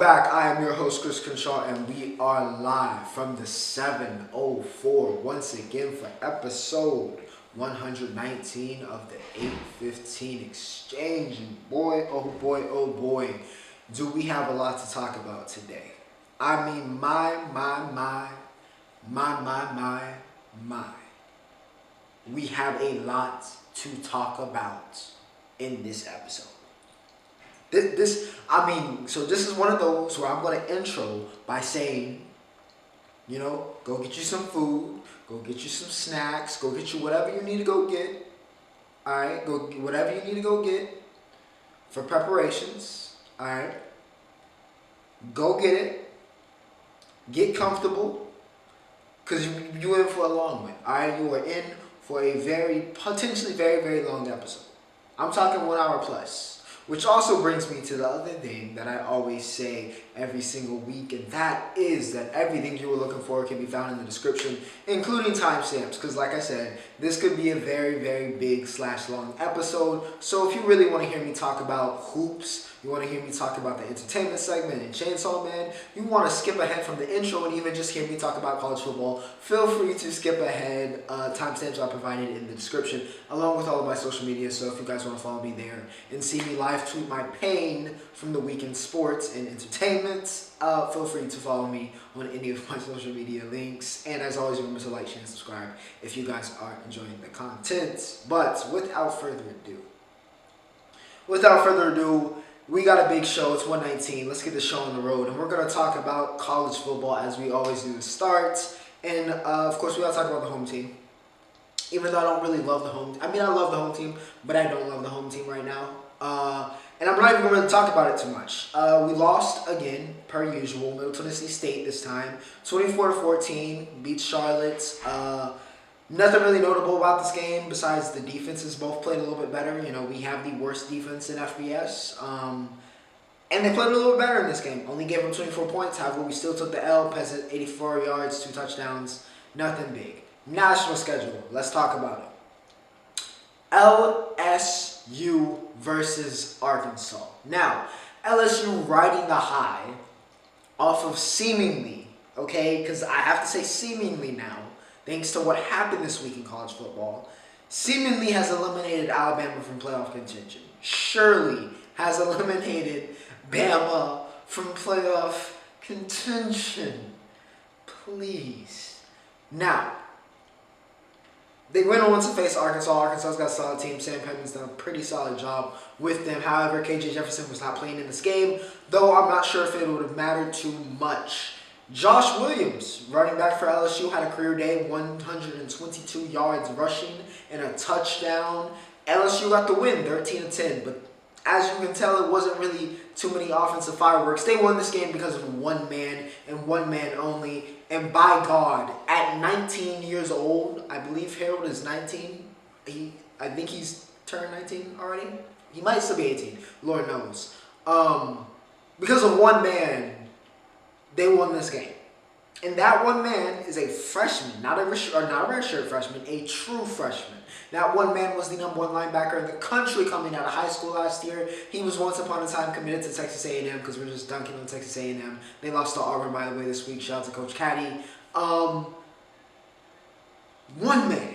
back. I am your host, Chris Crenshaw, and we are live from the 704 once again for episode 119 of the 815 exchange. And boy, oh boy, do we have a lot to talk about today. I mean, my. We have a lot to talk about in this episode. This is one of those where I'm going to intro by saying, go get you some food, go get you some snacks, go get you whatever you need to go get. All right, go get whatever you need to go get for preparations. All right, go get it. Get comfortable, because you're in for a long one. All right, you are in for a potentially very, very long episode. I'm talking 1 hour plus. Which also brings me to the other thing that I always say every single week, and that is that everything you were looking for can be found in the description, including timestamps, because like I said, this could be a very, very big / long episode. So if you really want to hear me talk about hoops, you want to hear me talk about the entertainment segment and Chainsaw Man, you want to skip ahead from the intro and even just hear me talk about college football, feel free to skip ahead. Timestamps are provided in the description, along with all of my social media, so if you guys want to follow me there and see me live tweet my pain from the week in sports and entertainment, feel free to follow me on any of my social media links. And as always, remember to like, share, and subscribe if you guys are enjoying the content. But without further ado, we got a big show. It's 119. Let's get the show on the road. And we're going to talk about college football as we always do to start. And of course, we got to talk about the home team. Even though I don't really love the home team. I mean, I love the home team, but I don't love the home team right now. And I'm not even going to talk about it too much. We lost again, per usual. Middle Tennessee State this time. 24-14. Beat Charlotte. Nothing really notable about this game besides the defenses both played a little bit better. We have the worst defense in FBS. And they played a little bit better in this game. Only gave them 24 points. However, we still took the L. Peasant, 84 yards, 2 touchdowns. Nothing big. National schedule. Let's talk about it. LSU versus Arkansas. Now, LSU riding the high off of seemingly, okay, because I have to say seemingly now, thanks to what happened this week in college football, seemingly has eliminated Alabama from playoff contention. Surely has eliminated Bama from playoff contention. Please. Now, they went on to face Arkansas. Arkansas's got a solid team. Sam Pittman's done a pretty solid job with them. However, KJ Jefferson was not playing in this game, though I'm not sure if it would have mattered too much. Josh Williams, running back for LSU, had a career day, 122 yards rushing and a touchdown. LSU got the win, 13-10, but as you can tell, it wasn't really too many offensive fireworks. They won this game because of one man and one man only. And by God, at 19 years old, I believe Harold is 19. I think he's turned 19 already. He might still be 18. Lord knows. Because of one man, they won this game. And that one man is a freshman, not a redshirt freshman, a true freshman. That one man was the number 1 linebacker in the country coming out of high school last year. He was once upon a time committed to Texas A&M because we're just dunking on Texas A&M. They lost to Auburn, by the way, this week. Shout out to Coach Caddy. One man.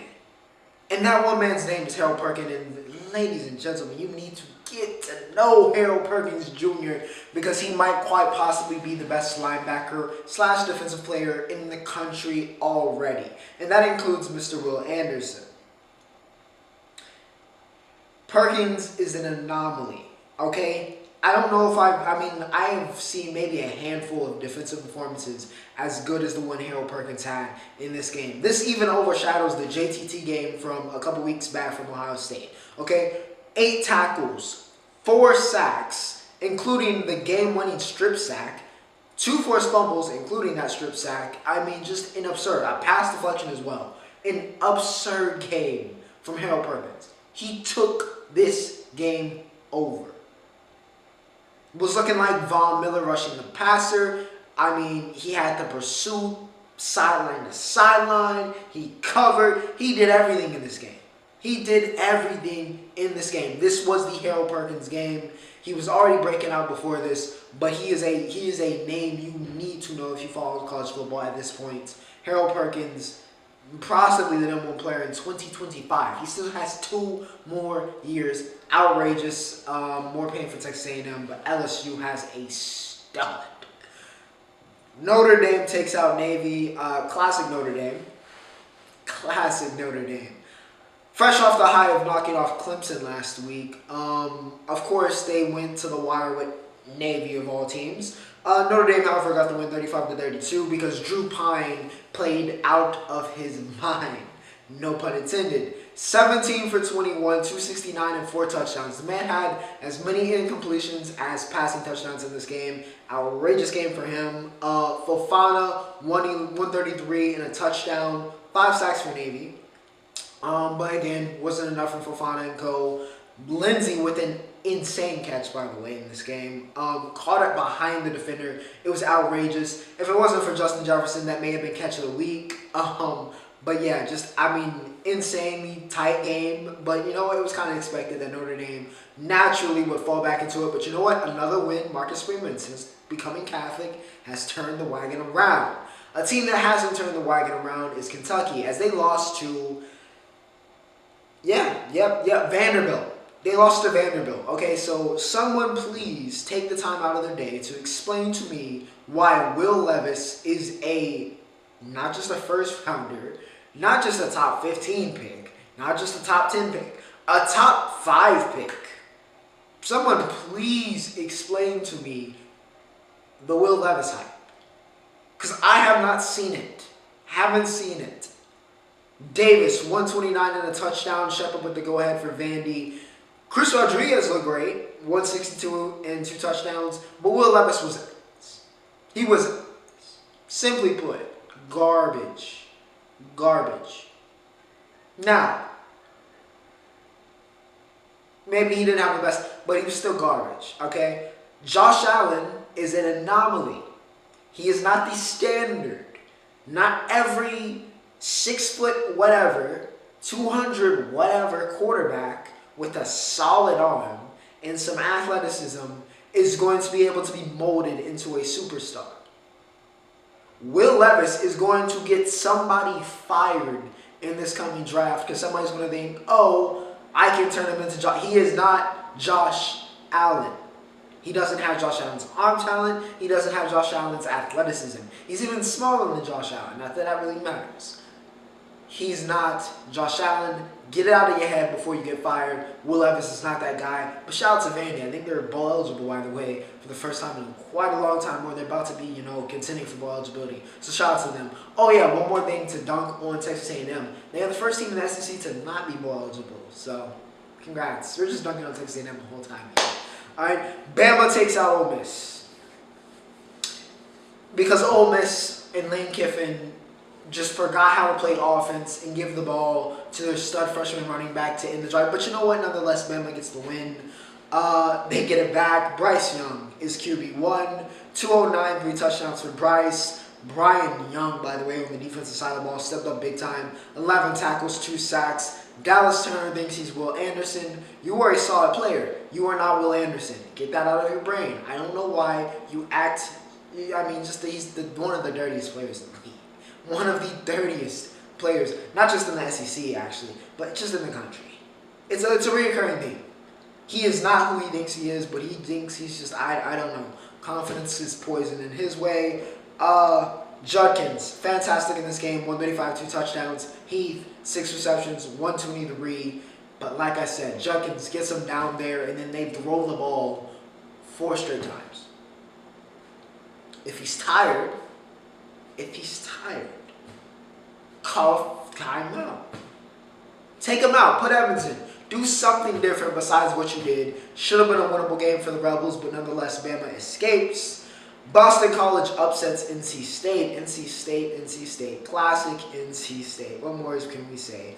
And that one man's name is Harold Perkins. And ladies and gentlemen, you need to get to know Harold Perkins Jr. because he might quite possibly be the best linebacker / defensive player in the country already. And that includes Mr. Will Anderson. Perkins is an anomaly, okay? I don't know if I have seen maybe a handful of defensive performances as good as the one Harold Perkins had in this game. This even overshadows the JTT game from a couple weeks back from Ohio State, okay? 8 tackles, 4 sacks, including the game-winning strip sack, 2 forced fumbles, including that strip sack. I mean, just an absurd. A pass deflection as well. An absurd game from Harold Perkins. He took this game over. It was looking like Von Miller rushing the passer. I mean, he had the pursuit, sideline to sideline. He covered. He did everything in this game. He did everything in this game. This was the Harold Perkins game. He was already breaking out before this, but he is a name you need to know if you follow college football at this point. Harold Perkins, possibly the number 1 player in 2025. He still has 2 more years. Outrageous. More pain for Texas A&M, but LSU has a stud. Notre Dame takes out Navy. Classic Notre Dame. Classic Notre Dame. Fresh off the high of knocking off Clemson last week. Of course, they went to the wire with Navy of all teams. Notre Dame, however, got the win 35-32 because Drew Pine played out of his mind. No pun intended. 17 for 21, 269, and 4 touchdowns. The man had as many incompletions as passing touchdowns in this game. Outrageous game for him. Fofana, 133 and a touchdown. 5 sacks for Navy. But again, wasn't enough for Fofana and co. Lindsey with an insane catch, by the way, in this game. Caught it behind the defender. It was outrageous. If it wasn't for Justin Jefferson, that may have been catch of the week. But yeah, insanely tight game. But you know what? It was kind of expected that Notre Dame naturally would fall back into it. But you know what? Another win. Marcus Freeman, since becoming Catholic, has turned the wagon around. A team that hasn't turned the wagon around is Kentucky, as they lost to... Vanderbilt. They lost to Vanderbilt. Okay, so someone please take the time out of their day to explain to me why Will Levis is not just a first rounder, not just a top 15 pick, not just a top 10 pick, a top 5 pick. Someone please explain to me the Will Levis hype. Because I have not seen it. Haven't seen it. Davis, 129 and a touchdown. Shepard with the go-ahead for Vandy. Chris Rodriguez looked great. 162 and 2 touchdowns. But Will Levis was simply put, garbage. Garbage. Now, maybe he didn't have the best, but he was still garbage, okay? Josh Allen is an anomaly. He is not the standard. Not every 6 foot whatever, 200 whatever quarterback with a solid arm and some athleticism is going to be able to be molded into a superstar. Will Levis is going to get somebody fired in this coming draft because somebody's going to think, oh, I can turn him into Josh. He is not Josh Allen. He doesn't have Josh Allen's arm talent. He doesn't have Josh Allen's athleticism. He's even smaller than Josh Allen. Not that that really matters. He's not Josh Allen. Get it out of your head before you get fired. Will Levis is not that guy. But shout out to Vandy. I think they're bowl eligible, by the way, for the first time in quite a long time, where they're about to be, contending for bowl eligibility. So shout out to them. Oh yeah, one more thing to dunk on Texas A&M. They are the first team in the SEC to not be bowl eligible. So congrats. We're just dunking on Texas A&M the whole time. All right, Bama takes out Ole Miss because Ole Miss and Lane Kiffin just forgot how to play offense and give the ball to their stud freshman running back to end the drive. But you know what? Nonetheless, Bama gets the win. They get it back. Bryce Young is QB1. 209, 3 touchdowns for Bryce. Brian Young, by the way, on the defensive side of the ball, stepped up big time. 11 tackles, 2 sacks. Dallas Turner thinks he's Will Anderson. You are a solid player. You are not Will Anderson. Get that out of your brain. I don't know why you act... he's one of the dirtiest players in the league. One of the dirtiest players, not just in the SEC actually, but just in the country. It's a recurring theme. He is not who he thinks he is, but he thinks he's just, I don't know. Confidence is poison in his way. Judkins, fantastic in this game, 135, 2 touchdowns. Heath, 6 receptions, 123. But like I said, Judkins gets him down there, and then they throw the ball 4 straight times. If he's tired, call timeout. Take him out. Put Evans in. Do something different besides what you did. Should have been a winnable game for the Rebels, but nonetheless, Bama escapes. Boston College upsets NC State. NC State. Classic NC State. What more can we say?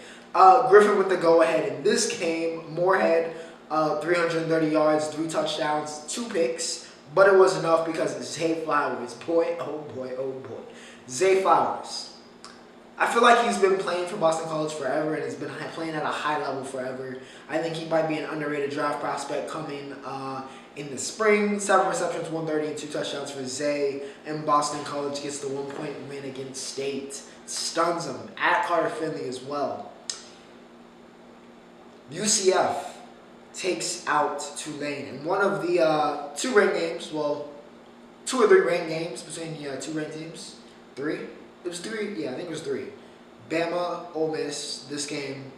Griffin with the go-ahead in this game. Moorhead, 330 yards, 3 touchdowns, 2 picks. But it was enough because Zay Flowers, boy, oh boy, oh boy. Zay Flowers, I feel like he's been playing for Boston College forever and has been playing at a high level forever. I think he might be an underrated draft prospect coming in the spring. 7 receptions, 130, and 2 touchdowns for Zay. And Boston College gets the 1-point win against State. Stuns them at Carter Finley as well. UCF takes out Tulane in one of the 2 ranked games. Well, 2 or 3 ranked games between the 2 ranked teams. 3? It was 3. Yeah, I think it was 3. Bama, Ole Miss, this game,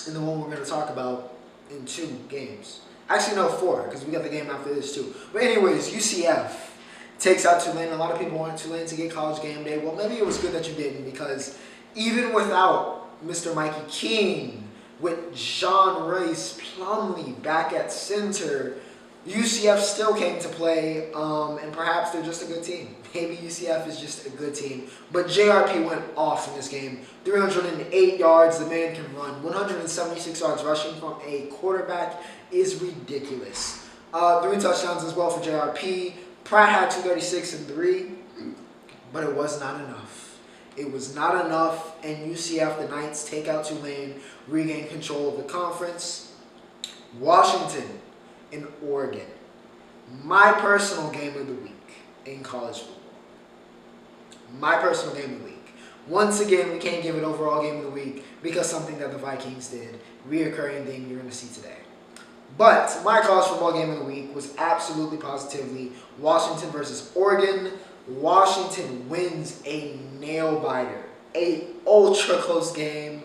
and the one we're going to talk about in 2 games. Actually, no, 4, because we got the game after this too. But anyways, UCF takes out Tulane. A lot of people wanted Tulane to get College Game Day. Well, maybe it was good that you didn't, because even without Mr. Mikey King, with John Rice Plumlee back at center, UCF still came to play, and perhaps they're just a good team. Maybe UCF is just a good team. But JRP went off in this game. 308 yards, the man can run. 176 yards rushing from a quarterback is ridiculous. 3 touchdowns as well for JRP. Pratt had 236 and 3, but it was not enough. It was not enough, and UCF, the Knights, take out Tulane, regain control of the conference. Washington and Oregon. My personal game of the week in college football. My personal game of the week. Once again, we can't give it overall game of the week because something that the Vikings did. Reoccurring thing you're going to see today. But my college football game of the week was absolutely positively Washington versus Oregon. Washington wins a nail-biter. A ultra close game.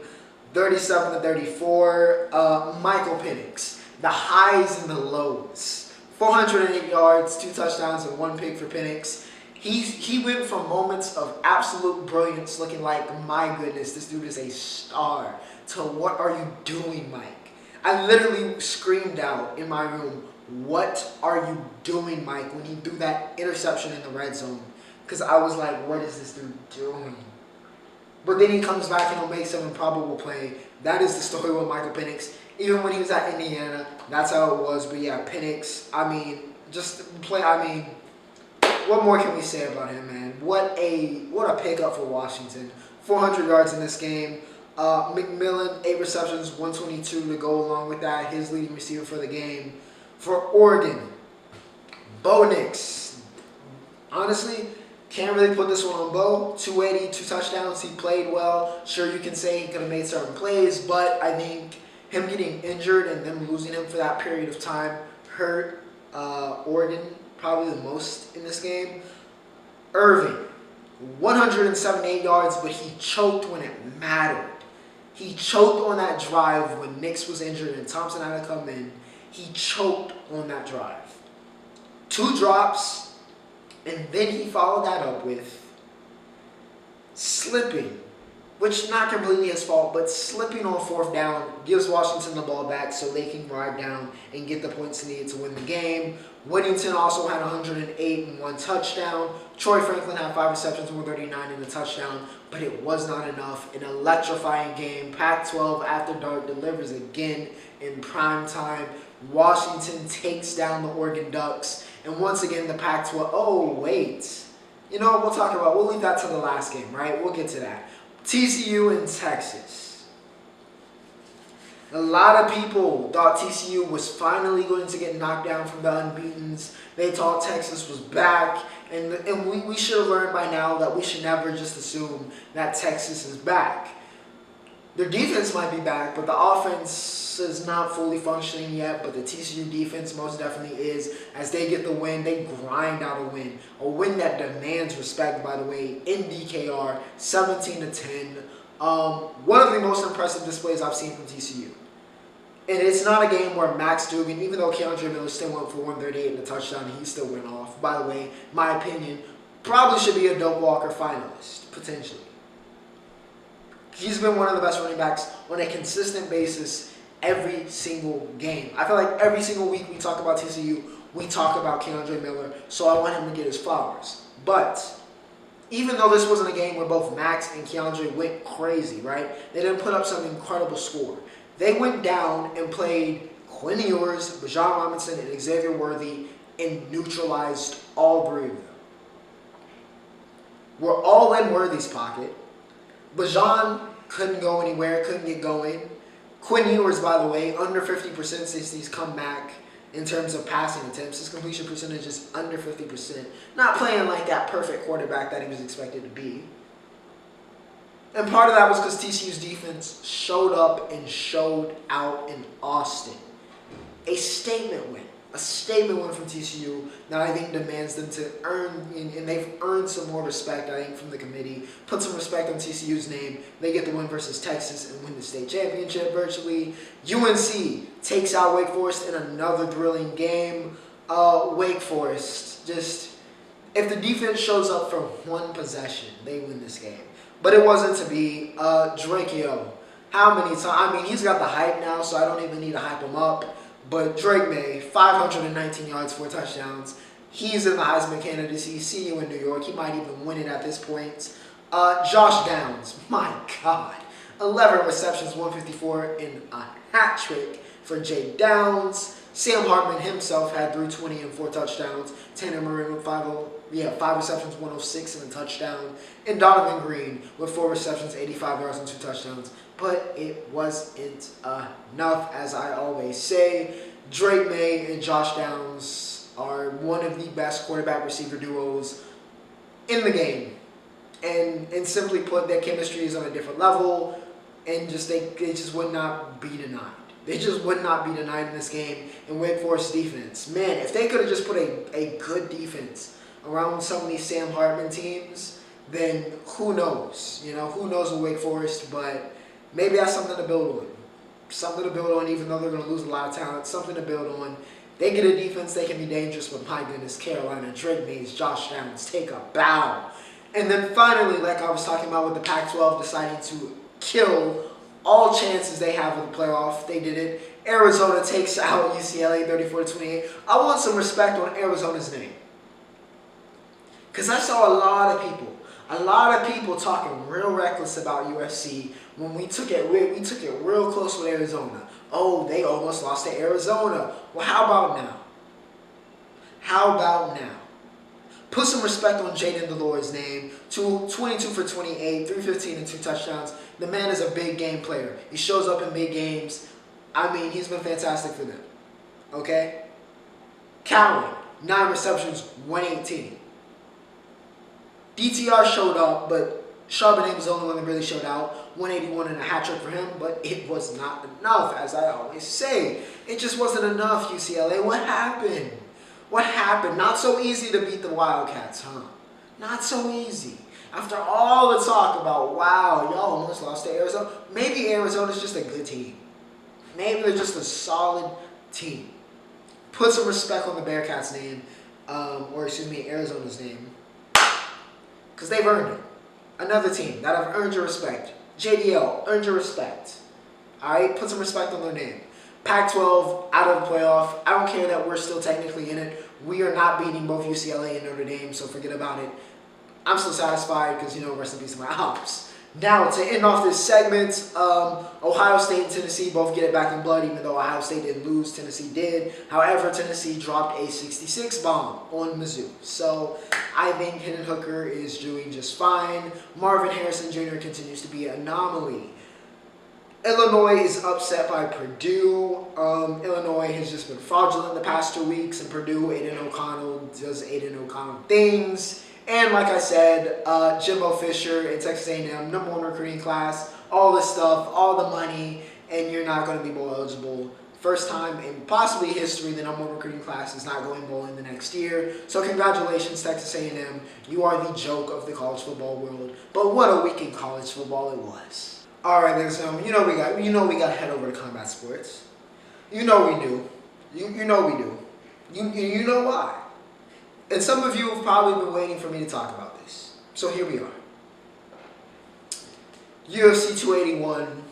37-34. Michael Penix. The highs and the lows. 408 yards, 2 touchdowns, and 1 pick for Penix. He went from moments of absolute brilliance, looking like, my goodness, this dude is a star, to what are you doing, Mike? I literally screamed out in my room, what are you doing, Mike, when he threw that interception in the red zone? Because I was like, what is this dude doing? But then he comes back and he'll make some improbable play. That is the story with Michael Penix. Even when he was at Indiana, that's how it was. But yeah, Penix, what more can we say about him, man? What a pickup for Washington. 400 yards in this game. McMillan, 8 receptions, 122 to go along with that. His leading receiver for the game. For Oregon, Bo Nix. Honestly, can't really put this one on Bo. 280, 2 touchdowns. He played well. Sure, you can say he could have made certain plays, but I think him getting injured and them losing him for that period of time hurt Oregon probably the most in this game. Irving, 178 yards, but he choked when it mattered. He choked on that drive when Nix was injured and Thompson had to come in. He choked on that drive. 2 drops, and then he followed that up with slipping, which not completely his fault, but slipping on 4th down gives Washington the ball back so they can ride down and get the points needed to win the game. Whittington also had 108 and 1 touchdown. Troy Franklin had 5 receptions, 139 and a touchdown, but it was not enough. An electrifying game. Pac-12 after dark delivers again in prime time. Washington takes down the Oregon Ducks, and once again the Pac-12. Oh wait, you know what we'll leave that to the last game, right? We'll get to that. TCU and Texas. A lot of people thought TCU was finally going to get knocked down from the unbeatens. They thought Texas was back. And we should have learned by now that we should never just assume that Texas is back. Their defense might be back, but the offense is not fully functioning yet. But the TCU defense most definitely is. As they get the win, they grind out a win. A win that demands respect, by the way, in DKR, 17-10. One of the most impressive displays I've seen from TCU. And it's not a game where Max Duggan, even though Keandre Miller still went for 138 and a touchdown, he still went off. By the way, my opinion, probably should be a Doak Walker finalist, potentially. He's been one of the best running backs on a consistent basis every single game. I feel like every single week we talk about TCU, we talk about Keandre Miller, so I want him to get his flowers. But even though this wasn't a game where both Max and Keandre went crazy, right? They didn't put up some incredible score. They went down and played Quinn Ewers, Bijan Robinson, and Xavier Worthy and neutralized all 3 of them. We're all in Worthy's pocket. Bajan couldn't go anywhere, couldn't get going. Quinn Ewers, by the way, under 50% since he's come back in terms of passing attempts. His completion percentage is under 50%. Not playing like that perfect quarterback that he was expected to be. And part of that was because TCU's defense showed up and showed out in Austin. A statement win. A statement win from TCU that I think demands them to earn, and they've earned some more respect, I think, from the committee. Put some respect on TCU's name. They get the win versus Texas and win the state championship virtually. UNC takes out Wake Forest in another thrilling game. Wake Forest, just, if the defense shows up for one possession, they win this game. But it wasn't to be. Drakeo, how many times? I mean, he's got the hype now, so I don't even need to hype him up. But Drake May, 519 yards, 4 touchdowns. He's in the Heisman candidacy. See you in New York. He might even win it at this point. Josh Downs, my God. 11 receptions, 154, and a hat trick for Jay Downs. Sam Hartman himself had 320 and 4 touchdowns. Tanner Morin with 5 receptions, 106 and a touchdown. And Donovan Green with 4 receptions, 85 yards and 2 touchdowns. But it wasn't enough, as I always say. Drake May and Josh Downs are one of the best quarterback-receiver duos in the game. And simply put, their chemistry is on a different level, and they just would not be denied. They just would not be denied in this game. And Wake Forest defense, man, if they could have just put a good defense around some of these Sam Hartman teams, then who knows? Who knows with Wake Forest, but maybe that's something to build on. Something to build on, even though they're going to lose a lot of talent. Something to build on. They get a defense, they can be dangerous, but my goodness, Carolina, Drake Mays, Josh Downs, take a bow. And then finally, like I was talking about with the Pac-12 deciding to kill all chances they have of the playoff, they did it. Arizona takes out UCLA 34-28. I want some respect on Arizona's name. Because I saw a lot of people talking real reckless about USC when we took it real close with Arizona. Oh, they almost lost to Arizona. Well, how about now? How about now? Put some respect on Jaden Delor's name. 22 for 28, 315 and 2 touchdowns. The man is a big game player. He shows up in big games. I mean, he's been fantastic for them. Okay? Cowan, 9 receptions, 118. DTR showed up, but Charbonnet was the only one that really showed out. 181 and a hat trick for him, but it was not enough, as I always say. It just wasn't enough, UCLA. What happened? What happened? Not so easy to beat the Wildcats, huh? Not so easy. After all the talk about, wow, y'all almost lost to Arizona. Maybe Arizona's just a good team. Maybe they're just a solid team. Put some respect on the Bearcats' name, Arizona's name. Because they've earned it. Another team that have earned your respect. JDL, earned your respect. Alright, put some respect on their name. Pac-12, out of the playoff. I don't care that we're still technically in it. We are not beating both UCLA and Notre Dame, so forget about it. I'm still satisfied because, rest in peace to my Hops. Now, to end off this segment, Ohio State and Tennessee both get it back in blood, even though Ohio State didn't lose, Tennessee did. However, Tennessee dropped a 66 bomb on Mizzou. So I think Hendon Hooker is doing just fine. Marvin Harrison Jr. continues to be an anomaly. Illinois is upset by Purdue. Illinois has just been fraudulent the past 2 weeks, and Purdue, Aiden O'Connell does Aiden O'Connell things. And like I said, Jimbo Fisher in Texas A&M, #1 recruiting class, all this stuff, all the money, and you're not going to be bowl eligible. First time in possibly history, the #1 recruiting class is not going bowling the next year. So congratulations, Texas A&M. You are the joke of the college football world. But what a week in college football it was. All right, ladies and gentlemen, we got to head over to Combat Sports. We do. You know we do. You know why. And some of you have probably been waiting for me to talk about this. So here we are. UFC 281.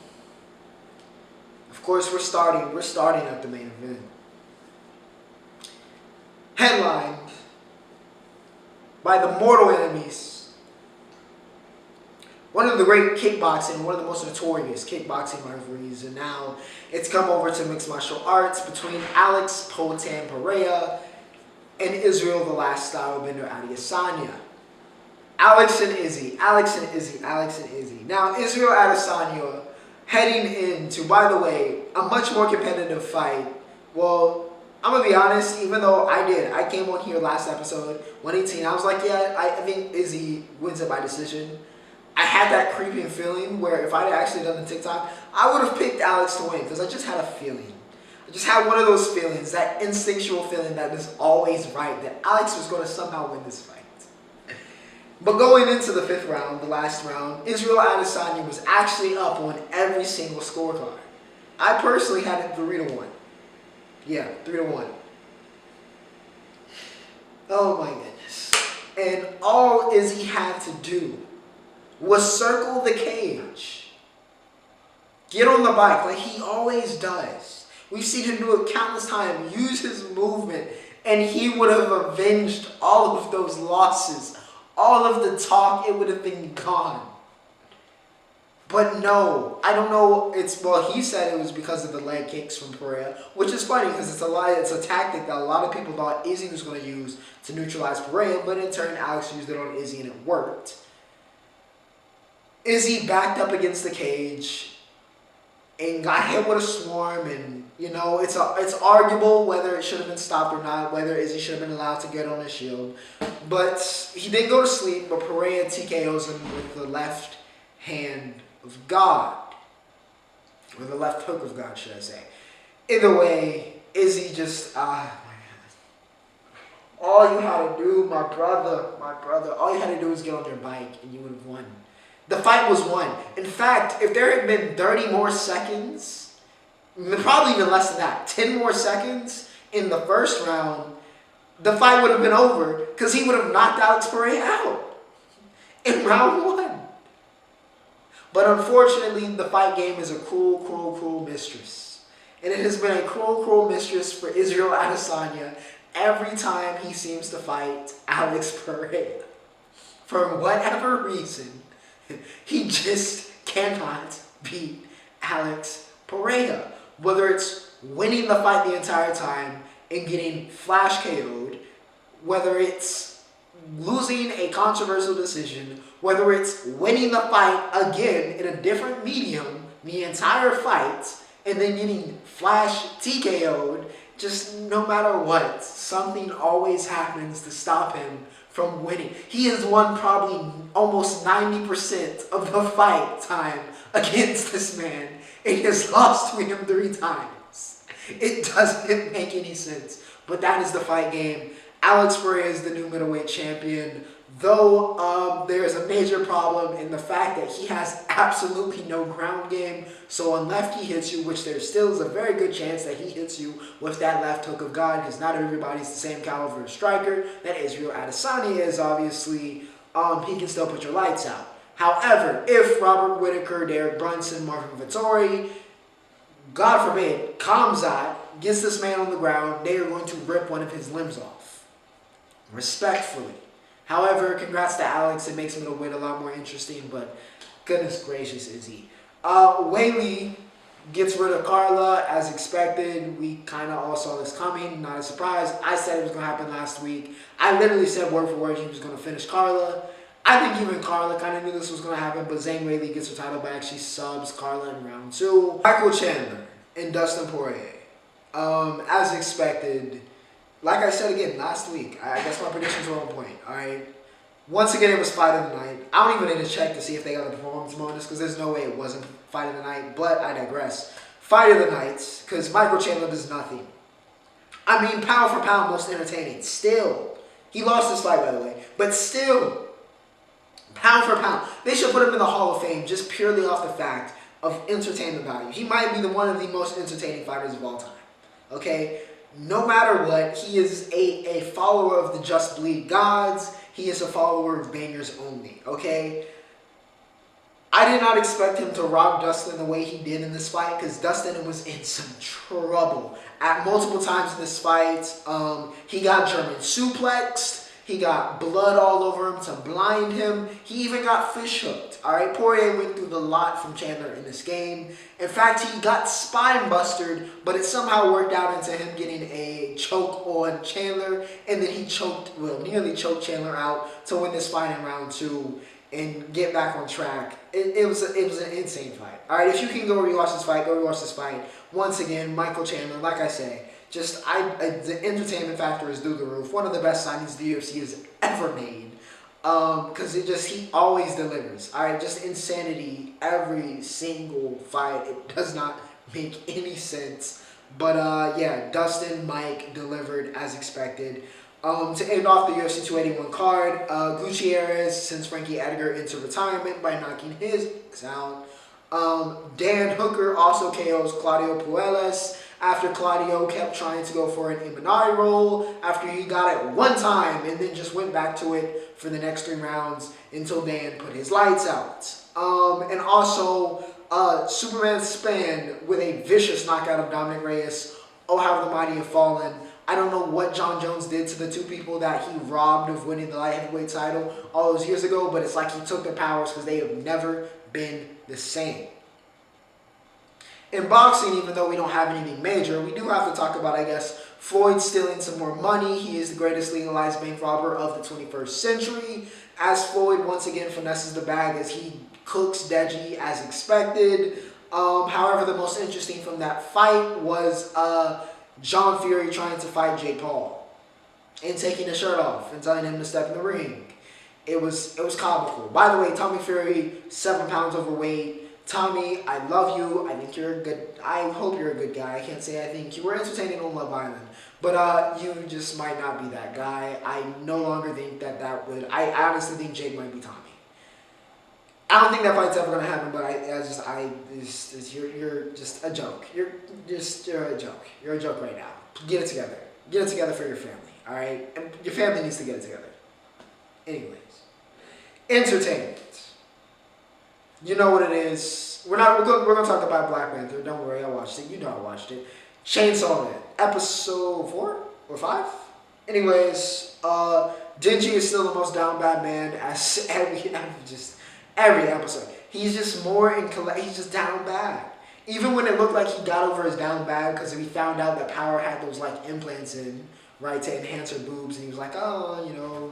Of course, we're starting at the main event. Headlined by the mortal enemies. One of the great kickboxing, one of the most notorious kickboxing rivalries, and now it's come over to mixed martial arts between Alex Poatan Pereira and Israel the Last Stylebender Adesanya. Alex and Izzy. Now, Israel Adesanya heading into, by the way, a much more competitive fight. Well, I'm going to be honest, even though I came on here last episode, 118, I was like, yeah, I think Izzy wins it by decision. I had that creeping feeling where if I had actually done the TikTok, I would have picked Alex to win because I just had a feeling. I just had one of those feelings, that instinctual feeling that is always right, that Alex was going to somehow win this fight. But going into the 5th round, the last round, Israel Adesanya was actually up on every single scorecard. I personally had it 3-1. Yeah, 3-1. Oh my goodness. And all Izzy had to do was circle the cage. Get on the bike like he always does. We've seen him do it countless times. Use his movement. And he would have avenged all of those losses. All of the talk, it would have been gone. But no, I don't know. He said it was because of the leg kicks from Pereira, which is funny because it's a tactic that a lot of people thought Izzy was going to use to neutralize Pereira, but in turn, Alex used it on Izzy and it worked. Izzy backed up against the cage and got hit with a swarm, and it's arguable whether it should have been stopped or not, whether Izzy should have been allowed to get on his shield. But he didn't go to sleep, but Pereira TKOs him with the left hand of God. Or the left hook of God, should I say. Either way, Izzy just, my God. All you had to do, my brother, all you had to do was get on your bike and you would have won. The fight was won. In fact, if there had been 30 more seconds, probably even less than that, 10 more seconds in the first round, the fight would have been over because he would have knocked Alex Pereira out in round 1. But unfortunately, the fight game is a cruel, cruel, cruel mistress. And it has been a cruel, cruel mistress for Israel Adesanya every time he seems to fight Alex Pereira. For whatever reason, he just cannot beat Alex Pereira. Whether it's winning the fight the entire time and getting flash KO'd, whether it's losing a controversial decision, whether it's winning the fight again in a different medium the entire fight, and then getting flash TKO'd, just no matter what, something always happens to stop him from winning. He has won probably almost 90% of the fight time against this man, and he has lost to him 3 times. It doesn't make any sense, but that is the fight game. Alex Pereira is the new middleweight champion, though there's a major problem in the fact that he has absolutely no ground game. So unless he hits you, which there still is a very good chance that he hits you with that left hook of God, because not everybody's the same caliber of striker that Israel Adesanya is, obviously, he can still put your lights out. However, if Robert Whittaker, Derek Brunson, Marvin Vettori, God forbid, Khamzat gets this man on the ground, they are going to rip one of his limbs off. Respectfully. However, congrats to Alex. It makes middleweight a lot more interesting, but goodness gracious, Izzy. Whaley gets rid of Carla as expected. We kind of all saw this coming. Not a surprise. I said it was going to happen last week. I literally said word for word he was going to finish Carla. I think even Carla kind of knew this was going to happen, but Zhang Whaley gets her title back. She subs Carla in round 2. Michael Chandler and Dustin Poirier. As expected, like I said again last week, I guess my predictions were on point, alright? Once again, it was fight of the night. I don't even need to check to see if they got a performance bonus, because there's no way it wasn't fight of the night, but I digress. Fight of the night, because Michael Chandler does nothing. I mean, pound for pound, most entertaining. Still. He lost this fight, by the way. But still, pound for pound. They should put him in the Hall of Fame just purely off the fact of entertainment value. He might be one of the most entertaining fighters of all time. Okay? No matter what, he is a follower of the Just Bleed gods. He is a follower of bangers only, okay? I did not expect him to rob Dustin the way he did in this fight, because Dustin was in some trouble. At multiple times in this fight, he got German suplexed. He got blood all over him to blind him. He even got fish hooked. All right, Poirier went through the lot from Chandler in this game. In fact, he got spine busted, but it somehow worked out into him getting a choke on Chandler, and then he nearly choked Chandler out to win this fight in round 2 and get back on track. It was an insane fight. All right, if you can go rewatch this fight, go rewatch this fight. Once again, Michael Chandler, like I say, the entertainment factor is through the roof. One of the best signings the UFC has ever made. Because he always delivers. All right, just insanity every single fight. It does not make any sense. But yeah, Dustin, Mike delivered as expected. To end off the UFC 281 card, Gutierrez sends Frankie Edgar into retirement by knocking his out. Dan Hooker also KOs Claudio Puelles after Claudio kept trying to go for an Imanari roll after he got it one time and then just went back to it for the next 3 rounds until Dan put his lights out. And also Superman Span with a vicious knockout of Dominic Reyes. Oh, how the mighty have fallen. I don't know what John Jones did to the 2 people that he robbed of winning the light heavyweight title all those years ago, but it's like he took their powers because they have never been the same. In boxing, even though we don't have anything major, we do have to talk about, I guess, Floyd stealing some more money. He is the greatest legalized bank robber of the 21st century. As Floyd once again finesses the bag as he cooks Deji as expected. However, the most interesting from that fight was John Fury trying to fight Jake Paul and taking his shirt off and telling him to step in the ring. It was comical. By the way, Tommy Fury, 7 pounds overweight. Tommy, I love you. I think you're a good. I hope you're a good guy. I can't say I think you were entertaining on Love Island, but you just might not be that guy. I no longer think that would. I honestly think Jake might be Tommy. I don't think that fight's ever gonna happen, but you're just a joke. You're a joke. You're a joke right now. Get it together. Get it together for your family. All right, and your family needs to get it together. Anyways, entertainment. You know what it is. We're gonna talk about Black Panther. Don't worry, I watched it. You know I watched it. Chainsaw Man, episode 4 or 5. Anyways, Deji is still the most down bad man as every episode. He's just he's just down bad. Even when it looked like he got over his down bad because we found out that Power had those like implants in, right, to enhance her boobs, and he was like, oh, you know.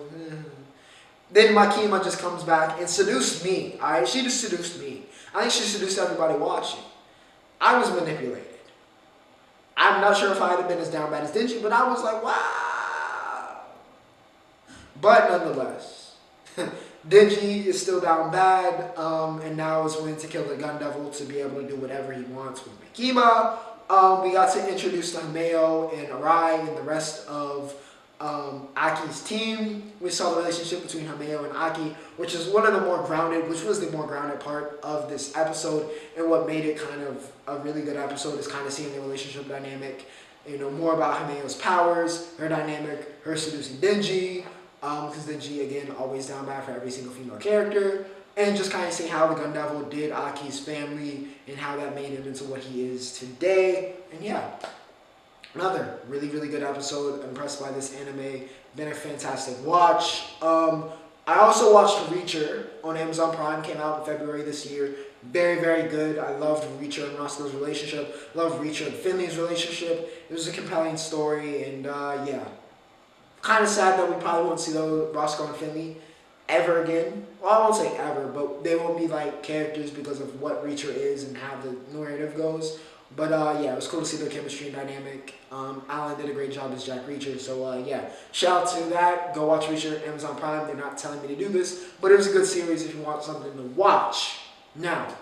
Then Makima just comes back and seduced me. Alright, she just seduced me. I think she seduced everybody watching. I was manipulated. I'm not sure if I'd have been as down bad as Deji, but I was like, wow. But nonetheless, Deji is still down bad, and now is willing to kill the Gun Devil to be able to do whatever he wants with Makima. We got to introduce Hameo and Arai and the rest of Aki's team. We saw the relationship between Hameo and Aki, which was the more grounded part of this episode, and what made it kind of a really good episode is kind of seeing the relationship dynamic, more about Hameo's powers, her dynamic, her seducing Deji, because Deji, again, always down bad for every single female character, and just kind of see how the Gun Devil did Aki's family, and how that made him into what he is today, and yeah. Another really, really good episode. Impressed by this anime. Been a fantastic watch. I also watched Reacher on Amazon Prime. Came out in February this year. Very, very good. I loved Reacher and Roscoe's relationship. Loved Reacher and Finley's relationship. It was a compelling story. And yeah. Kind of sad that we probably won't see Roscoe and Finley ever again. Well, I won't say ever, but they won't be like characters because of what Reacher is and how the narrative goes. But yeah, it was cool to see their chemistry and dynamic. Alan did a great job as Jack Reacher. So yeah, shout out to that. Go watch Reacher, Amazon Prime. They're not telling me to do this, but it was a good series if you want something to watch. Now,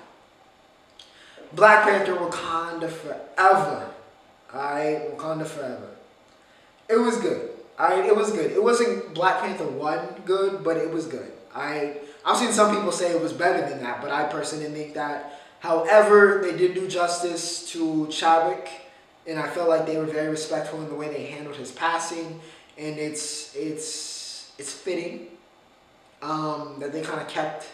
Black Panther Wakanda Forever. Alright, Wakanda Forever. It was good. Alright, it was good. It wasn't Black Panther 1 good, but it was good. I've seen some people say it was better than that, but I personally think that. However, they did do justice to Chadwick, and I felt like they were very respectful in the way they handled his passing, and it's fitting that they kind of kept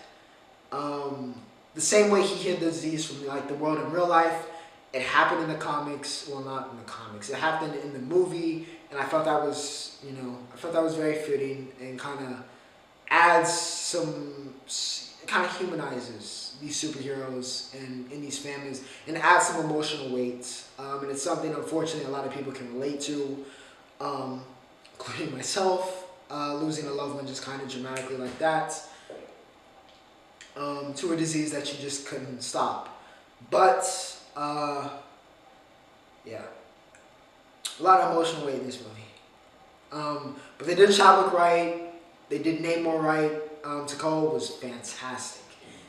the same way he hid the disease from like the world in real life. It happened in the comics. Well, not in the comics. It happened in the movie, and I felt that was, very fitting and kind of adds some, kind of humanizes these superheroes and in these families and adds some emotional weight. And it's something, unfortunately, a lot of people can relate to, including myself, losing a loved one just kind of dramatically like that, to a disease that you just couldn't stop. But, yeah, a lot of emotional weight in this movie. But they did Chadwick right. They did Namor right. T'Challa was fantastic.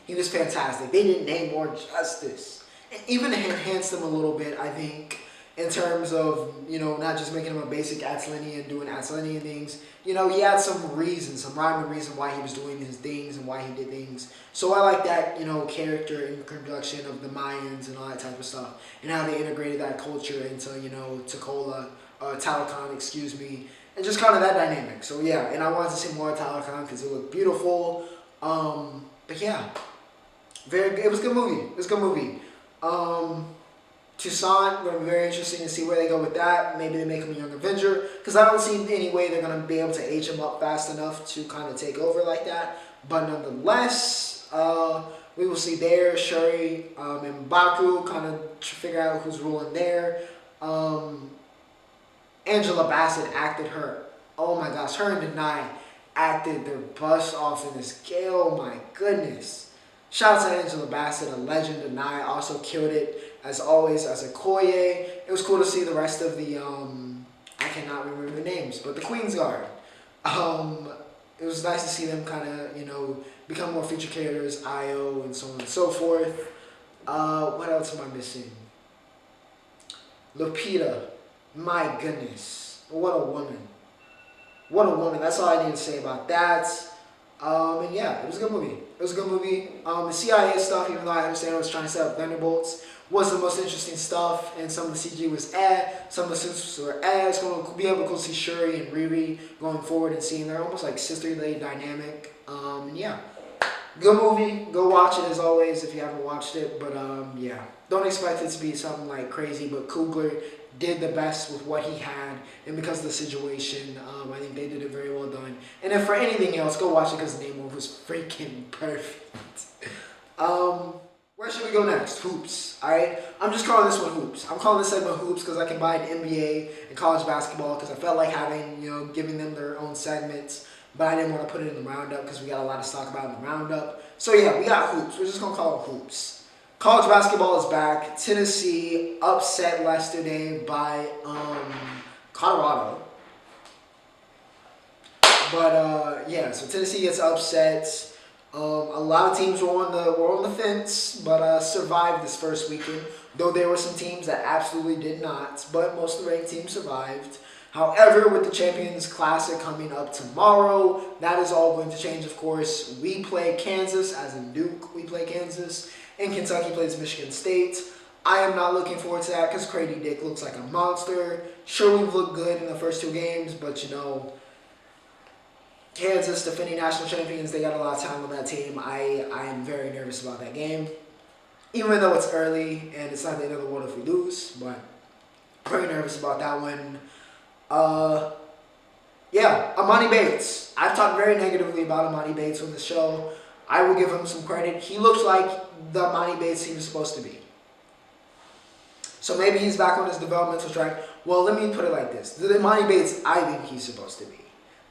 He was fantastic. They did Namor justice. And even enhanced him a little bit, I think, in terms of, not just making him a basic Atlantean doing Atlantean things. He had some reason, some rhyme and reason why he was doing his things and why he did things. So I like that, character introduction of the Mayans and all that type of stuff. And how they integrated that culture into, T'Challa, Talokan, and just kind of that dynamic. So yeah, and I wanted to see more of Talokan because it looked beautiful. But yeah, it was a good movie. It was a good movie. Toussaint, going to be very interesting to see where they go with that. Maybe they make him a young Avenger, because I don't see any way they're going to be able to age him up fast enough to kind of take over like that. But nonetheless, we will see there Shuri and Baku kind of figure out who's ruling there. Angela Bassett acted her, oh my gosh, her and Denai acted their butts off in this game. Oh my goodness. Shout out to Angela Bassett, a legend. Denai also killed it, as always, as Okoye. It was cool to see the rest of the, I cannot remember the names, but the Queen's Guard. It was nice to see them kind of, become more feature characters, Io, and so on and so forth. What else am I missing? Lupita. My goodness. What a woman. What a woman. That's all I need to say about that. And yeah, it was a good movie. It was a good movie. The CIA stuff, even though I understand I was trying to set up Thunderbolts, was the most interesting stuff. And some of the CG was some of the suits were It's going to be able to go see Shuri and Riri going forward and seeing their almost like sisterly dynamic. And yeah, good movie. Go watch it as always if you haven't watched it. But yeah, don't expect it to be something like crazy. But Coogler did the best with what he had, and because of the situation, I think they did it very well done. And if for anything else, go watch it because Namor was freaking perfect. Where should we go next? Hoops. Alright? I'm just calling this one Hoops. I'm calling this segment Hoops because I combined NBA and college basketball because I felt like having, giving them their own segments, but I didn't want to put it in the Roundup because we got a lot to talk about in the Roundup. So yeah, we got Hoops. We're just going to call it Hoops. College basketball is back. Tennessee upset yesterday by Colorado. But yeah, so Tennessee gets upset. A lot of teams were on the fence, but survived this first weekend. Though there were some teams that absolutely did not, but most of the ranked teams survived. However, with the Champions Classic coming up tomorrow, that is all going to change, of course. We play Kansas, as in Duke, we play Kansas. And Kentucky plays Michigan State. I am not looking forward to that because Grady Dick looks like a monster. Sure, we've looked good in the first two games, but Kansas, defending national champions, they got a lot of talent on that team. I am very nervous about that game. Even though it's early and it's not the end of the world if we lose, but very nervous about that one. Yeah, Amani Bates. I've talked very negatively about Amani Bates on the show. I will give him some credit. He looks like the Amani Bates he was supposed to be. So maybe he's back on his developmental track. Well, let me put it like this. The Amani Bates I think he's supposed to be.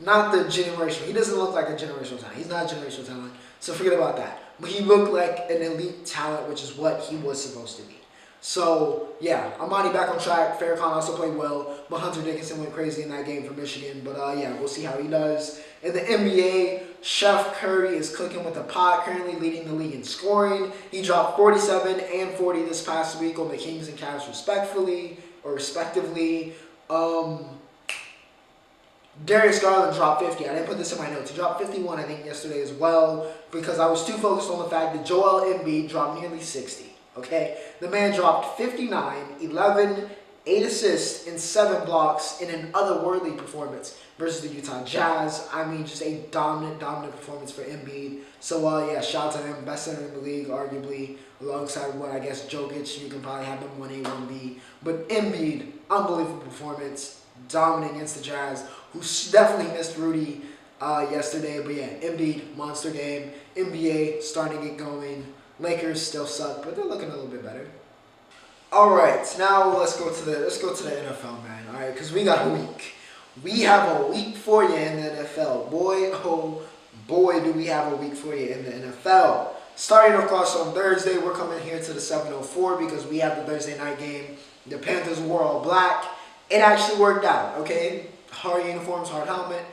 Not the generational. He doesn't look like a generational talent. He's not a generational talent. So forget about that. But he looked like an elite talent, which is what he was supposed to be. So, yeah, Amani back on track. Farrakhan also played well, but Hunter Dickinson went crazy in that game for Michigan. But, yeah, we'll see how he does. In the NBA, Chef Curry is cooking with the pot, currently leading the league in scoring. He dropped 47 and 40 this past week on the Kings and Cavs respectively. Darius Garland dropped 50. I didn't put this in my notes. He dropped 51, I think, yesterday as well, because I was too focused on the fact that Joel Embiid dropped nearly 60. Okay? The man dropped 59, 11, 8 assists and 7 blocks in an otherworldly performance versus the Utah Jazz. I mean, just a dominant performance for Embiid. So, yeah, shout out to him. Best center in the league, arguably, alongside what I guess Jokic. You can probably have them 1A, 1B. But Embiid, unbelievable performance, dominant against the Jazz, who definitely missed Rudy yesterday. But, yeah, Embiid, monster game. NBA starting to get going. Lakers still suck, but they're looking a little bit better. All right, now let's go to the NFL, man. All right, because we got a week. We have a week for you in the NFL. Boy, oh boy, do we have a week for you in the NFL. Starting, of course, on Thursday, we're coming here to the 7:04 because we have the Thursday night game. The Panthers wore all black. It actually worked out, okay? Hard uniforms, hard helmet.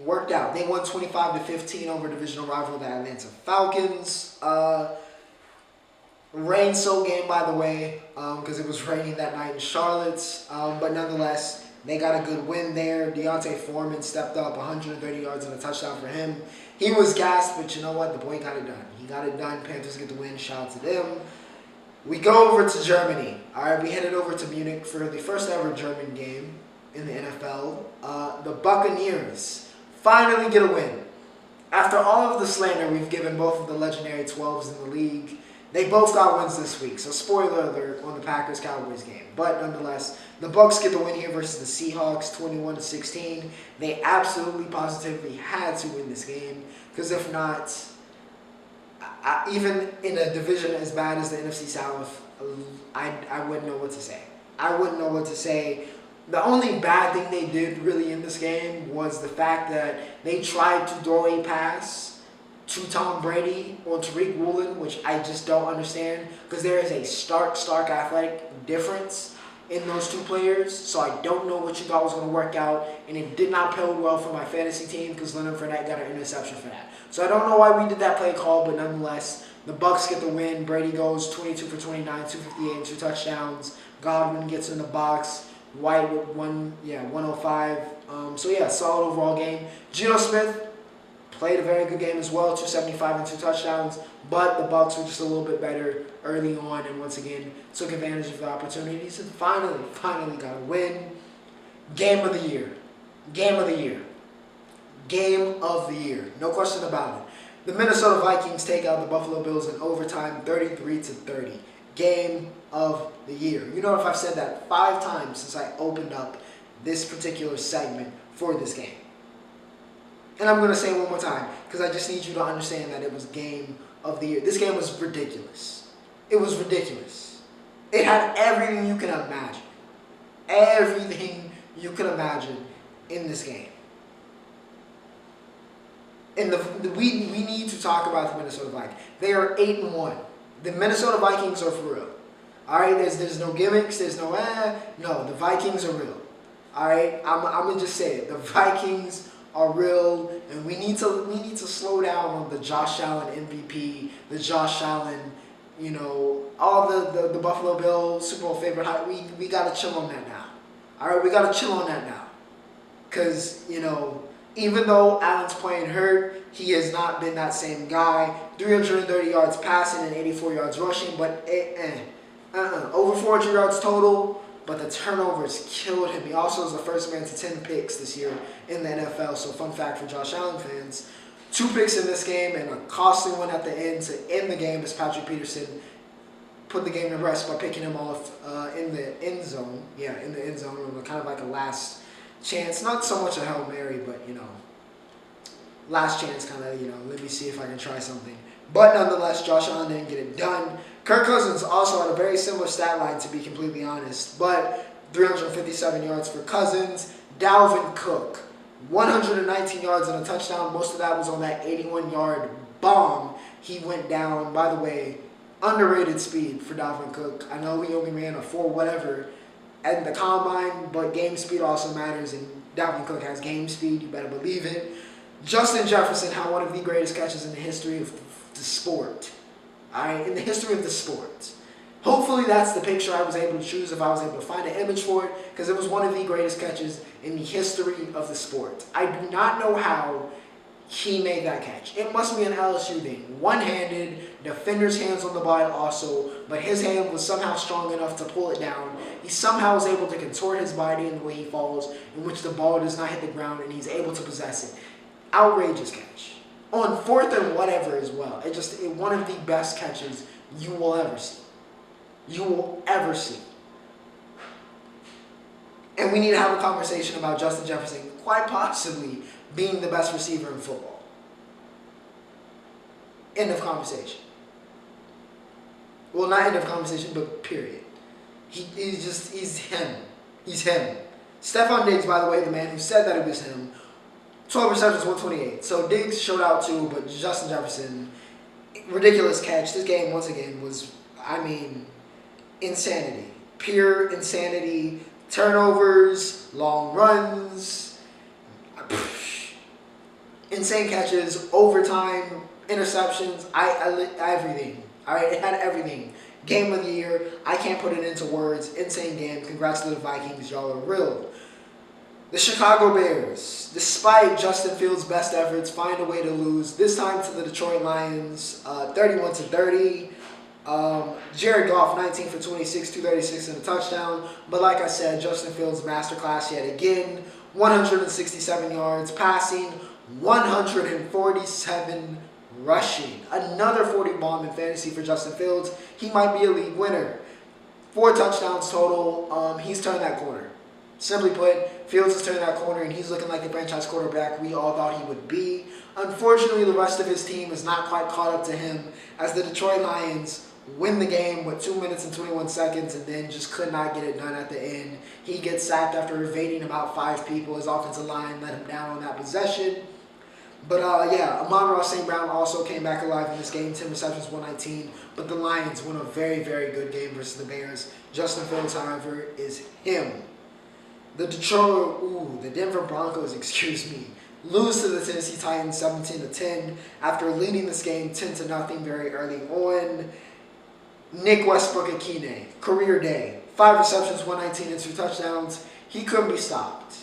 Worked out. They won 25-15 over divisional rival, the Atlanta Falcons. Rain-soaked game, by the way, because it was raining that night in Charlotte. But nonetheless, they got a good win there. Deontay Foreman stepped up, 130 yards and a touchdown for him. He was gassed, but you know what? The boy got it done. He got it done. Panthers get the win. Shout out to them. We go over to Germany. All right, we headed over to Munich for the first ever German game in the NFL. The Buccaneers finally get a win. After all of the slander we've given both of the legendary 12s in the league, they both got wins this week, so spoiler alert on the Packers-Cowboys game. But nonetheless, the Bucs get the win here versus the Seahawks, 21-16. They absolutely, positively had to win this game, because if not, even in a division as bad as the NFC South, I wouldn't know what to say. I wouldn't know what to say. The only bad thing they did really in this game was the fact that they tried to throw a pass to Tom Brady or Tariq Woolen, which I just don't understand, because there is a stark athletic difference in those two players. So I don't know what you thought was going to work out, and it did not play well for my fantasy team because Leonard Fournette got an interception for that. So I don't know why we did that play call, but nonetheless, the Bucs get the win. Brady goes 22 for 29, 258, and 2 touchdowns. Godwin gets in the box. White with 105. So yeah, solid overall game. Geno Smith played a very good game as well, 275 and 2 touchdowns, but the Bucs were just a little bit better early on and once again took advantage of the opportunities and finally got a win. Game of the year. No question about it. The Minnesota Vikings take out the Buffalo Bills in overtime, 33-30. Game of the year. You know, if I've said that 5 times since I opened up this particular segment for this game. And I'm going to say it one more time because I just need you to understand that it was game of the year. This game was ridiculous. It was ridiculous. It had everything you can imagine. Everything you can imagine in this game. And we need to talk about the Minnesota Vikings. They are 8-1. The Minnesota Vikings are for real. All right, there's no gimmicks. There's no No, the Vikings are real. All right, I'm gonna just say it. The Vikings are real, and we need to slow down on the Josh Allen MVP, the Josh Allen, you know, all the Buffalo Bills Super Bowl favorite. We gotta chill on that now. All right, we gotta chill on that now, cause you know, even though Allen's playing hurt, he has not been that same guy. 330 yards passing and 84 yards rushing, but over 400 yards total. But the turnovers killed him. He also is the first man to 10 picks this year in the NFL. So fun fact for Josh Allen fans. 2 picks in this game and a costly one at the end to end the game as Patrick Peterson put the game to rest by picking him off in the end zone. Yeah, in the end zone. Kind of like a last chance. Not so much a Hail Mary, but, you know, last chance kind of, you know, let me see if I can try something. But nonetheless, Josh Allen didn't get it done. Kirk Cousins also had a very similar stat line, to be completely honest. But 357 yards for Cousins. Dalvin Cook, 119 yards and a touchdown. Most of that was on that 81-yard bomb. He went down, by the way, underrated speed for Dalvin Cook. I know he only ran a 4 whatever at the combine, but game speed also matters, and Dalvin Cook has game speed. You better believe it. Justin Jefferson had one of the greatest catches in the history of the sport. Alright, in the history of the sport. Hopefully that's the picture I was able to choose if I was able to find an image for it, because it was one of the greatest catches in the history of the sport. I do not know how he made that catch. It must be an LSU thing. One-handed, defender's hands on the ball also, but his hand was somehow strong enough to pull it down. He somehow was able to contort his body in the way he falls, in which the ball does not hit the ground, and he's able to possess it. Outrageous catch. On 4th and whatever as well. One of the best catches you will ever see. You will ever see. And we need to have a conversation about Justin Jefferson quite possibly being the best receiver in football. End of conversation. Well, not end of conversation, but period. He's him. He's him. Stephon Diggs, by the way, the man who said that it was him, 12 receptions, 128. So Diggs showed out too, but Justin Jefferson, ridiculous catch. This game, once again, was, insanity. Pure insanity. Turnovers, long runs, insane catches, overtime, interceptions, everything. All right, it had everything. Game of the year. I can't put it into words. Insane game. Congrats to the Vikings. Y'all are real. The Chicago Bears, despite Justin Fields' best efforts, find a way to lose. This time to the Detroit Lions, 31-30. Jared Goff, 19 for 26, 236 and a touchdown. But like I said, Justin Fields masterclass yet again. 167 yards passing, 147 rushing. Another 40 bomb in fantasy for Justin Fields. He might be a league winner. 4 touchdowns total. He's turned that corner. Simply put, Fields has turned that corner, and he's looking like the franchise quarterback we all thought he would be. Unfortunately, the rest of his team is not quite caught up to him, as the Detroit Lions win the game with 2 minutes and 21 seconds and then just could not get it done at the end. He gets sacked after evading about 5 people. His offensive line let him down on that possession. But Amon-Ra St. Brown also came back alive in this game, 10 receptions, 119. But the Lions won a very, very good game versus the Bears. Justin Fields, however, is him. The Denver Broncos, lose to the Tennessee Titans 17-10 after leading this game 10-0 very early on. Nick Westbrook-Akine, career day, 5 receptions, 119 and 2 touchdowns. He couldn't be stopped.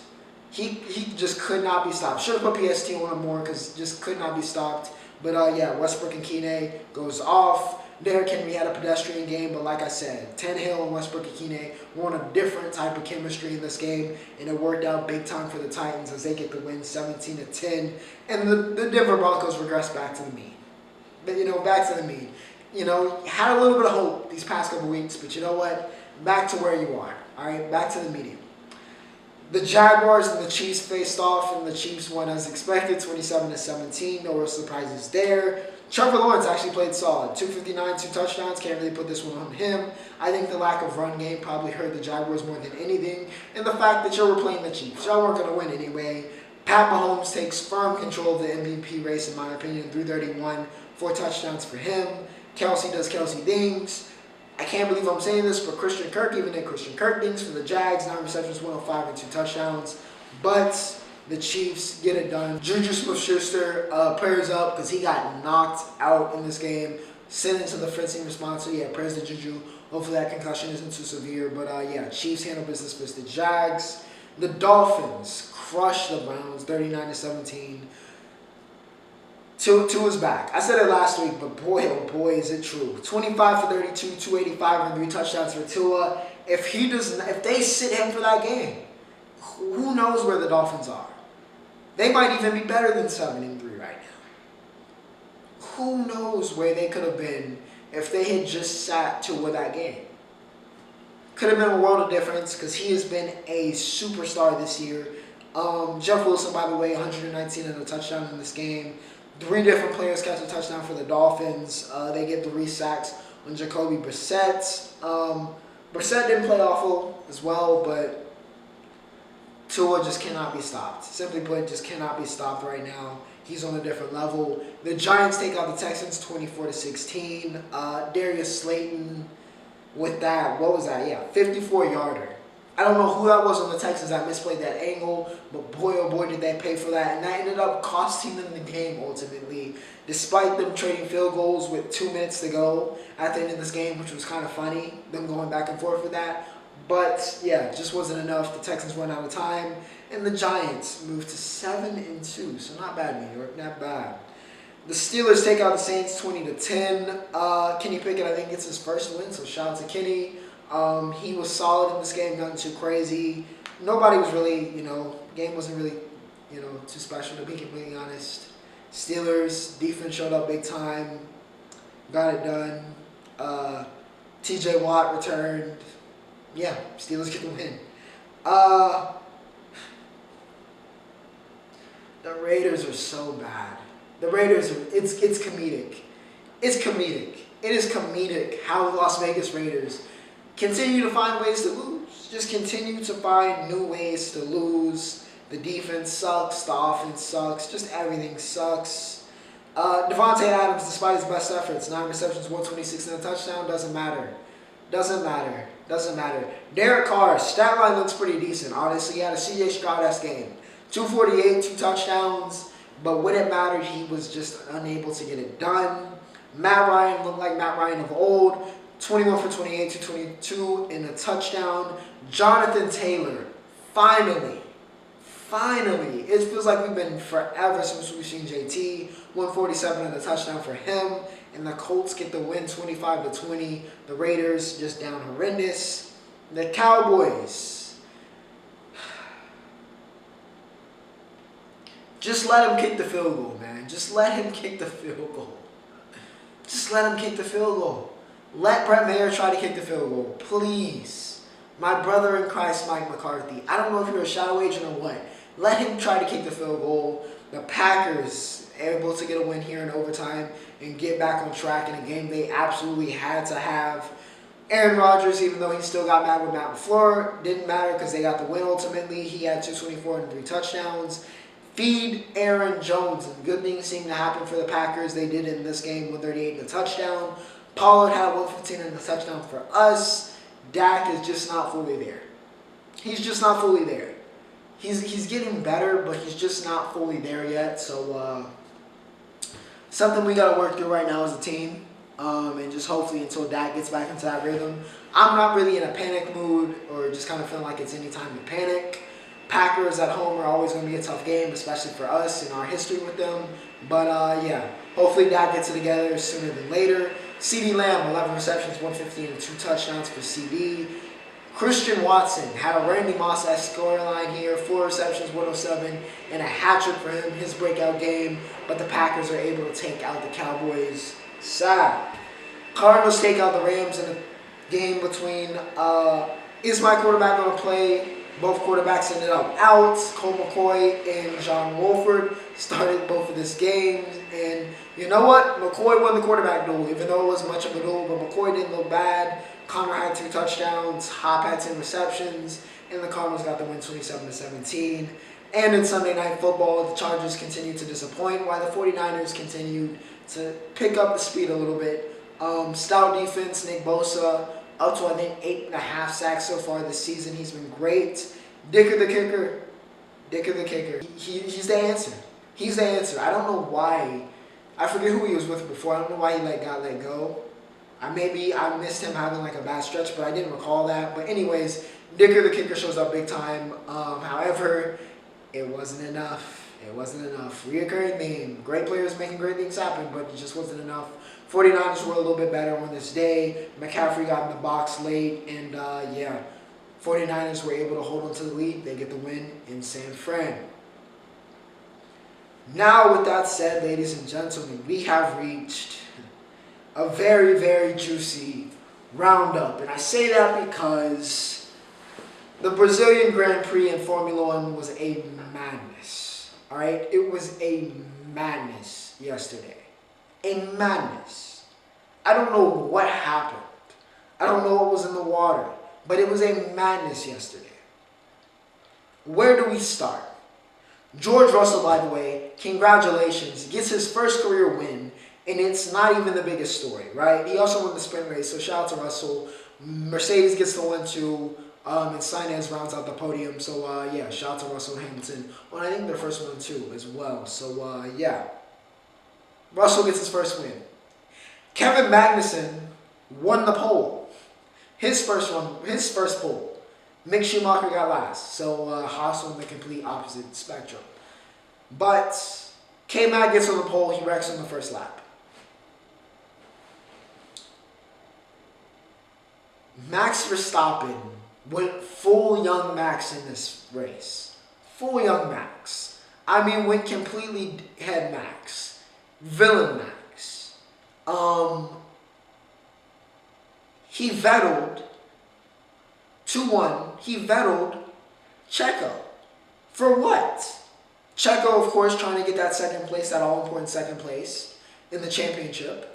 He just could not be stopped. Should have put PST on him more because just could not be stopped. But Westbrook-Akine goes off. Derrick Henry had a pedestrian game, but like I said, Tannehill and Westbrook-Akine were on a different type of chemistry in this game, and it worked out big time for the Titans as they get the win 17-10. And the Denver Broncos regress back to the mean. But, back to the mean. Had a little bit of hope these past couple weeks, but you know what? Back to where you are. All right, back to the medium. The Jaguars and the Chiefs faced off, and the Chiefs won as expected, 27-17. No real surprises there. Trevor Lawrence actually played solid. 259, 2 touchdowns. Can't really put this one on him. I think the lack of run game probably hurt the Jaguars more than anything. And the fact that y'all were playing the Chiefs. Y'all weren't going to win anyway. Pat Mahomes takes firm control of the MVP race, in my opinion. 331, 4 touchdowns for him. Kelsey does Kelsey things. I can't believe I'm saying this, but Christian Kirk even did Christian Kirk things for the Jags. 9 receptions, 105 and 2 touchdowns. But the Chiefs get it done. Juju Smith-Schuster prayers up because he got knocked out in this game. Sent into the fencing response. So prayers to Juju. Hopefully that concussion isn't too severe. But Chiefs handle business versus the Jags. The Dolphins crush the Browns 39-17. Tua's back. I said it last week, but boy, oh boy, is it true. 25 for 32, 285 and 3 touchdowns for Tua. If they sit him for that game, who knows where the Dolphins are? They might even be better than 7-3 right now. Who knows where they could have been if they had just sat Tua that game? Could have been a world of difference because he has been a superstar this year. Jeff Wilson, by the way, 119 and a touchdown in this game. 3 different players catch a touchdown for the Dolphins. They get 3 sacks on Jacoby Brissett. Brissett didn't play awful as well, but Tua just cannot be stopped. Simply put, just cannot be stopped right now. He's on a different level. The Giants take out the Texans 24-16. Darius Slayton with that, 54-yarder. I don't know who that was on the Texans that misplayed that angle, but boy, oh boy, did they pay for that. And that ended up costing them the game ultimately, despite them trading field goals with 2 minutes to go at the end of this game, which was kind of funny, them going back and forth with that. But, it just wasn't enough. The Texans run out of time, and the Giants moved to 7-2, so not bad, New York, not bad. The Steelers take out the Saints 20-10. Kenny Pickett, I think, gets his first win, so shout out to Kenny. He was solid in this game, nothing too crazy. Nobody was really, game wasn't really, too special, to be completely honest. Steelers, defense showed up big time, got it done. TJ Watt returned. Yeah, Steelers get the win. The Raiders are so bad. The Raiders are, it's comedic. It's comedic. It is comedic how the Las Vegas Raiders continue to find ways to lose. Just continue to find new ways to lose. The defense sucks. The offense sucks. Just everything sucks. Devontae Adams, despite his best efforts, 9 receptions, 126 and a touchdown, doesn't matter. Doesn't matter. Derek Carr, stat line looks pretty decent. Honestly, he had a CJ Stroud-esque game. 248, 2 touchdowns. But when it mattered, he was just unable to get it done. Matt Ryan looked like Matt Ryan of old. 21 for 28, 222 and a touchdown. Jonathan Taylor, finally. It feels like we've been forever since we've seen JT. 147 and a touchdown for him. And the Colts get the win 25-20. The Raiders just down horrendous. The Cowboys. Just let him kick the field goal, man. Just let him kick the field goal. Let Brett Maher try to kick the field goal. Please. My brother in Christ, Mike McCarthy. I don't know if you're a shadow agent or what. Let him try to kick the field goal. The Packers able to get a win here in overtime and get back on track in a game they absolutely had to have. Aaron Rodgers, even though he still got mad with Matt LaFleur, didn't matter because they got the win ultimately. He had 224 and 3 touchdowns. Feed Aaron Jones. And good things seem to happen for the Packers. They did in this game, 138 and a touchdown. Pollard had 115 and a touchdown for us. Dak is just not fully there. He's getting better, but he's just not fully there yet. So, something we got to work through right now as a team. And just hopefully until Dak gets back into that rhythm. I'm not really in a panic mood or just kind of feeling like it's any time to panic. Packers at home are always going to be a tough game, especially for us in our history with them. But, hopefully Dak gets it together sooner than later. CeeDee Lamb, 11 receptions, 115 and 2 touchdowns for CD. Christian Watson had a Randy Moss-esque scoreline here, 4 receptions, 107, and a hat-trick for him, his breakout game. But the Packers are able to take out the Cowboys. Sad. Cardinals take out the Rams in a game between, is my quarterback going to play? Both quarterbacks ended up out. Colt McCoy and John Wolford started both of these games. And you know what? McCoy won the quarterback duel, even though it wasn't much of a duel. But McCoy didn't look bad. Connor had 2 touchdowns. Hop had 10 receptions. And the Cardinals got the win 27-17. And in Sunday Night Football, the Chargers continued to disappoint, while the 49ers continued to pick up the speed a little bit. Stout defense, Nick Bosa, up to, I think, 8.5 sacks so far this season. He's been great. Dicker the kicker. He's the answer. I don't know why. I forget who he was with before. I don't know why he got let go. I missed him having like a bad stretch, but I didn't recall that. But anyways, Dicker the kicker shows up big time. However, it wasn't enough. Reoccurring theme. Great players making great things happen, but it just wasn't enough. 49ers were a little bit better on this day. McCaffrey got in the box late, and 49ers were able to hold on to the lead. They get the win in San Fran. Now, with that said, ladies and gentlemen, we have reached a very, very juicy roundup. And I say that because the Brazilian Grand Prix in Formula One was a madness. All right? It was a madness yesterday. A madness. I don't know what happened. I don't know what was in the water. But it was a madness yesterday. Where do we start? George Russell, by the way, congratulations, gets his first career win, and it's not even the biggest story, right? He also won the sprint race, so shout out to Russell. Mercedes gets the win too, and Sainz rounds out the podium, so shout out to Russell and Hamilton. Well, I think their first one too as well, so Russell gets his first win. Kevin Magnussen won the pole. His first pole. Mick Schumacher got last, so Haas on the complete opposite spectrum. But K-Mag gets on the pole, he wrecks on the first lap. Max Verstappen went full young Max in this race. Full young Max. I mean, went completely head Max. Villain Max. He vettled 2-1. He vettled Checo. For what? Checo, of course, trying to get that second place, that all-important second place in the championship.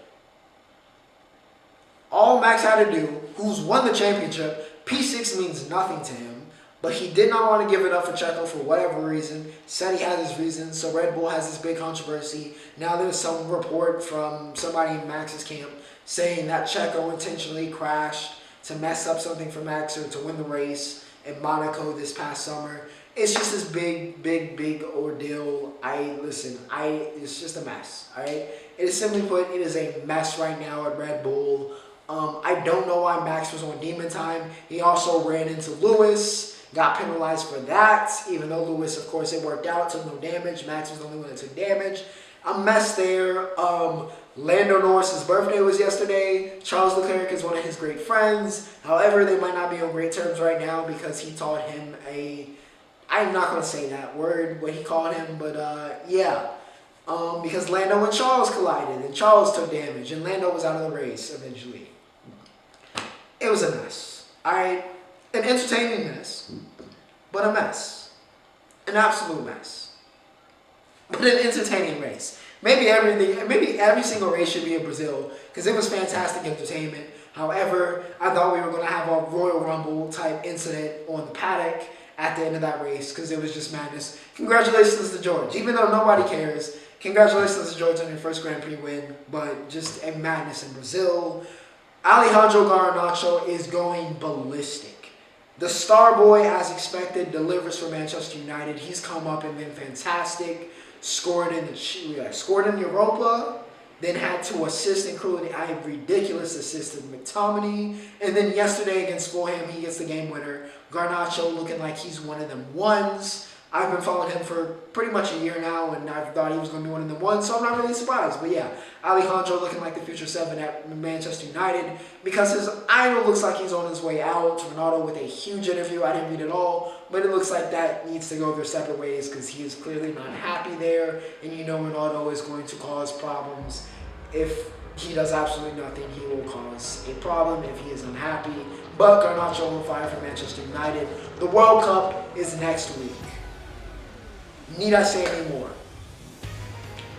All Max had to do, who's won the championship, P6 means nothing to him, but he did not want to give it up for Checo for whatever reason. Said he had his reasons, so Red Bull has this big controversy. Now there's some report from somebody in Max's camp saying that Checo intentionally crashed to mess up something for Max or to win the race in Monaco this past summer. It's just this big ordeal. It's just a mess, all right? It is simply put, it is a mess right now at Red Bull. I don't know why Max was on demon time. He also ran into Lewis, got penalized for that, even though Lewis, of course, it worked out, took no damage. Max was the only one that took damage. A mess there. Lando Norris's birthday was yesterday. Charles Leclerc is one of his great friends. However, they might not be on great terms right now because he taught him I'm not going to say that word, what he called him, but yeah. Because Lando and Charles collided, and Charles took damage, and Lando was out of the race eventually. It was a mess, alright? An entertaining mess, but a mess. An absolute mess. But an entertaining race. Maybe every single race should be in Brazil, because it was fantastic entertainment. However, I thought we were going to have a Royal Rumble type incident on the paddock at the end of that race, because it was just madness. Congratulations to George. Even though nobody cares, congratulations to George on your first Grand Prix win, but just a madness in Brazil. Alejandro Garnacho is going ballistic. The star boy, as expected, delivers for Manchester United. He's come up and been fantastic. Scored in Europa, then had to assist, including a ridiculous assist to McTominay. And then yesterday against Fulham, he gets the game winner. Garnacho looking like he's one of them ones. I've been following him for pretty much a year now, and I thought he was going to be one of them ones, so I'm not really surprised. But yeah, Alejandro looking like the future 7 at Manchester United because his idol looks like he's on his way out. Ronaldo with a huge interview. I didn't read it all, but it looks like that needs to go their separate ways because he is clearly not happy there, and you know Ronaldo is going to cause problems. If he does absolutely nothing, he will cause a problem if he is unhappy. But Garnacho on fire for Manchester United. The World Cup is next week. Need I say any more?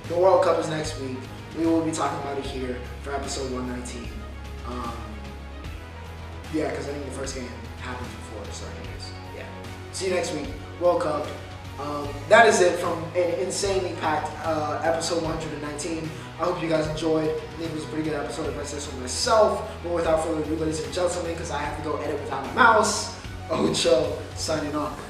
The World Cup is next week. We will be talking about it here for episode 119. Yeah, because I think the first game happened before, so anyways, yeah. See you next week. World Cup. That is it from an insanely packed episode 119. I hope you guys enjoyed. I think it was a pretty good episode if I say so myself. But without further ado, ladies and gentlemen, because I have to go edit without a mouse, Ocho signing off.